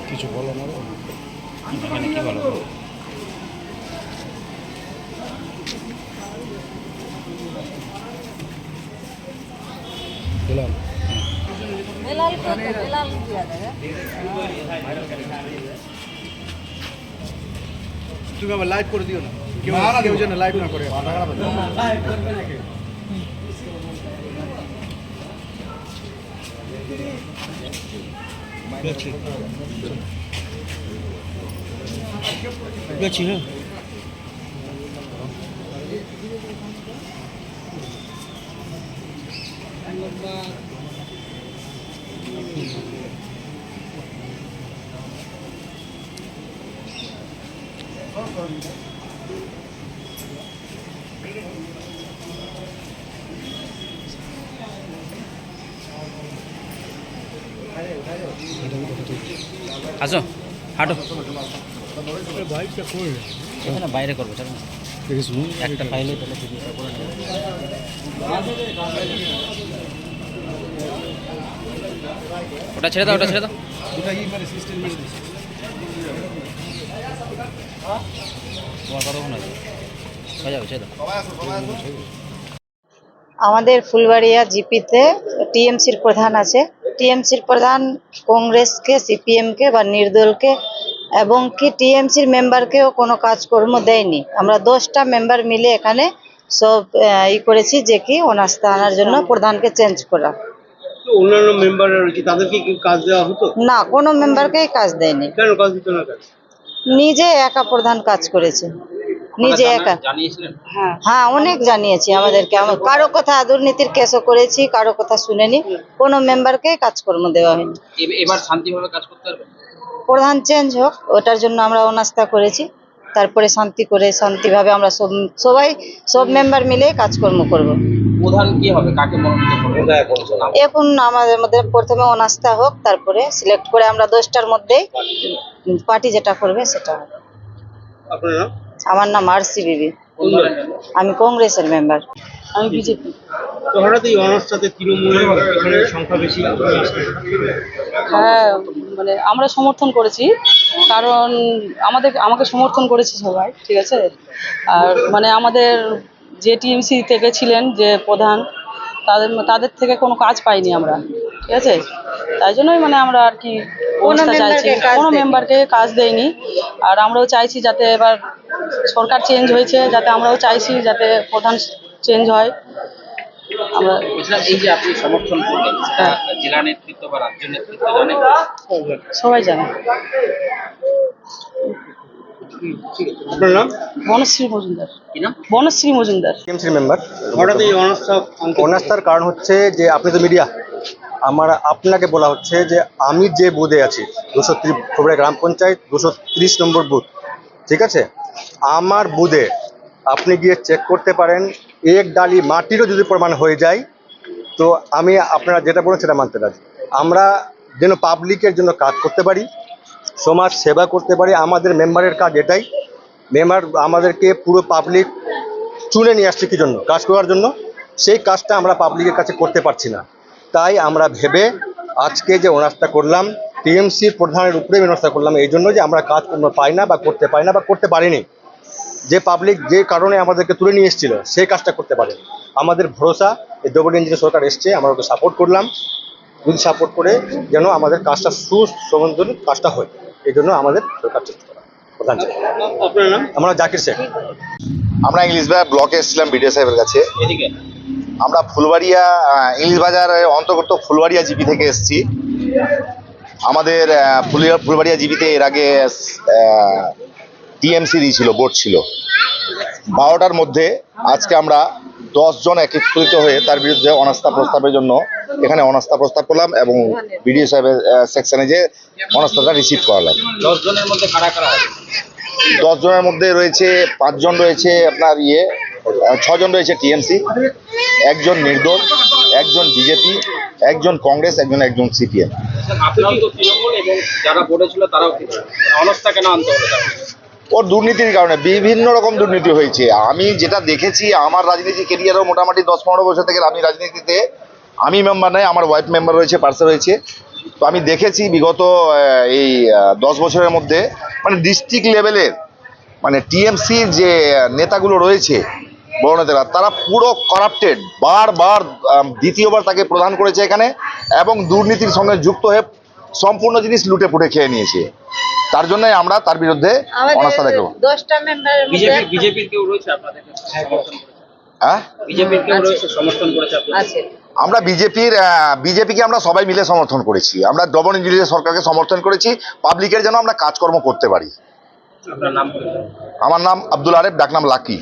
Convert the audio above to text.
কিছু বলো না এখানে কি বলো দিলাম তুমি আবার লাইভ করে দিও না, কেউ যেন লাইভ না করে। গেছি হ্যাঁ আসো হাঁটো বাইকটা করে এখানে বাইরে করবো চলো না একটা ফাইলে তাহলে ভিডিওটা করে নেবো ওটা ছেড়ে দাও ওটা ছেড়ে দাও তোমার কতক্ষণ আছে হয়ে যাবে ছেড়ে দাও আমাদের ফুলবাড়িয়া জিপিতে টিএমসির প্রধান আছে। টিএমসির প্রধান কংগ্রেসকে, সিপিএমকে বা নির্দলকে এবং কি টিএমসির মেম্বারকেও কোনো কাজকর্ম দেয়নি। আমরা 10টা মেম্বার মিলে এখানে সব করেছি যে কি অনাস্থা আনার জন্য প্রধানকে চেঞ্জ করা। অন্যান্য মেম্বার কি তাদেরকে কি কাজ দেওয়া হতো? না, কোনো মেম্বারকেই কাজ দেয়নি। কেন কাজ দিত না? নিজে একা প্রধান কাজ করেছে, নিজে একা। হ্যাঁ, অনেক জানিয়েছি আমাদেরকে। কারো কথা দুর্নীতির কেসও করেছি, কারো কথা শুনেনি, কোনো মেম্বারকে কাজকর্ম দেওয়া হয়নি। এবার শান্তিভাবে কাজ করতে পারবে? প্রধান চেঞ্জ হোক, ওটার জন্য আমরা অনাস্থা করেছি। তারপরে শান্তিভাবে আমরা সব মেম্বার মিলে কাজকর্ম করব। প্রধান কি হবে, কাকে মনোনীত করবে? এখন আমাদের মধ্যে প্রথমে অনাস্থা হোক, তারপরে সিলেক্ট করে আমরা 10টার মধ্যেই পার্টি যেটা করবে সেটা হবে। আমার নাম আরসি বিবি, আমি কংগ্রেসের মেম্বার। আমি বিজেপি। তো হঠাৎ এই অনাস্থাতে তৃণমূলের সংখ্যা বেশি। হ্যাঁ, মানে আমরা সমর্থন করেছি, কারণ আমাকে সমর্থন করেছে সবাই, ঠিক আছে। আর মানে আমাদের যে টিএমসি থেকে ছিলেন যে প্রধান, তাদের থেকে কোনো কাজ পাইনি আমরা, ঠিক আছে। তাই জন্যই মানে আমরা আর কি চাইছি, কোনো মেম্বারকে কাজ দেয়নি। আর আমরাও চাইছি যাতে এবার সরকার চেঞ্জ হয়েছে, যাতে আমরাও চাইছি যাতে প্রধান চেঞ্জ হয়। আমরা এই যে আপনি সমর্থন করলেন, জেলা নেতৃত্ব বা রাজ্য নেতৃত্ব জানে? সবাই জানে। আপনার নাম? বনশ্রী মজুমদার। কি নাম? বনশ্রী মজুমদার। টিএমসির মেম্বার। হঠাৎ এই অনাস্থার কারণ হচ্ছে যে আপনি তো মিডিয়া, আপনাকে বলা হচ্ছে যে আমি যে বুথে আছি 230 ফুলবাড়িয়া গ্রাম পঞ্চায়েত 230 নম্বর বুথ, ঠিক আছে। আমার বুথে আপনি গিয়ে চেক করতে পারেন, এক ডালি মাটিরও যদি প্রমাণ হয়ে যায় তো আমি আপনারা যেটা বলেন সেটা মানতে রাজি। আমরা যেন পাবলিকের জন্য কাজ করতে পারি, সমাজ সেবা করতে পারি। আমাদের মেম্বারের কাজ এটাই। মেম্বার আমাদেরকে পুরো পাবলিক চুনে নিয়ে আসছে কি জন্য? কাজ করার জন্য। সেই কাজটা আমরা পাবলিকের কাছে করতে পারছি না, তাই আমরা ভেবে আজকে যে অনাস্থা করলাম টিএমসির প্রধানের উপরে অনাস্থা করলাম, এই জন্য যে আমরা কাজ পাই না বা করতে পাই না বা করতে পারিনি। যে পাবলিক যে কারণে আমাদেরকে তুলে নিয়ে এসেছিল সেই কাজটা করতে পারেনি। আমাদের ভরসা এই ডবল ইঞ্জিনের সরকার এসছে, আমরা ওকে সাপোর্ট করলাম, যদি সাপোর্ট করে যেন আমাদের কাজটা সুসংবন্ধন কাজটা হয়, এই জন্য আমাদের সরকার চেষ্টা করা প্রধান। আমরা জাকির শেখ। আমরা ইংলিশ বাজার ব্লকে এসেছিলাম বিডিও সাহেবের কাছে। আমরা ফুলবাড়িয়া ইংলিশ বাজারের অন্তর্গত ফুলবাড়িয়া জিপি থেকে এসেছি। আমাদের ফুলবাড়িয়া জিপিতে এর আগে টিএমসি দিয়েছিল, ভোট ছিল 12টার মধ্যে। আজকে আমরা 10 জন একত্রিত হয়ে তার বিরুদ্ধে অনাস্থা প্রস্তাবের জন্য এখানে অনাস্থা প্রস্তাব করলাম এবং বিডিও সাহেবের সেকশনে যে অনাস্থাটা রিসিভ করালাম। 10 জনের মধ্যে কারা কারা আছে? 10 জনের মধ্যে রয়েছে 5 জন রয়েছে আপনার 6 জন রয়েছে টিএমসি, 1 জন নির্দল, 1 জন বিজেপি, 1 জন কংগ্রেস, একজন সিপিএম। আপনারা তো তৃণমূল এবং যারা ভোটে ছিল তারাও অনাস্থা কেন আনতে হবে? ওর দুর্নীতির কারণে বিভিন্ন রকম দুর্নীতি হয়েছে। আমি যেটা দেখেছি, আমার রাজনীতি কেরিয়ারও মোটামুটি 10-15 বছর থেকে আমি রাজনীতিতে আমি মেম্বার নাই, আমার ওয়াইফ মেম্বার রয়েছে, পার্সে রয়েছে। তো আমি দেখেছি বিগত এই 10 বছরের মধ্যে মানে ডিস্ট্রিক্ট লেভেলের মানে টিএমসির যে নেতাগুলো রয়েছে বড় নেতারা, তারা পুরো করাপ্টেড। বারবার দ্বিতীয়বার তাকে প্রদান করেছে এখানে, এবং দুর্নীতির সঙ্গে যুক্ত হয়ে সম্পূর্ণ জিনিস লুটে পুটে খেয়ে নিয়েছে। তার জন্যই আমরা তার বিরুদ্ধে অনাস্থা দেখব। 10টা মেম্বারের বিজেপির কেউ রয়েছে আপনাদের সমর্থন করেছে? হ্যাঁ, বিজেপির কেউ রয়েছে সমর্থন করেছে আপনাদের? আছে। আমরা বিজেপিকে আমরা সবাই মিলে সমর্থন করেছি। আমরা ডবল ইঞ্জিনিয়ার সরকারকে সমর্থন করেছি, পাবলিকের জন্য আমরা কাজকর্ম করতে পারি। আপনার নাম পরিচয়? আমার নাম আব্দুল আরেফ, ডাকনাম লাকি।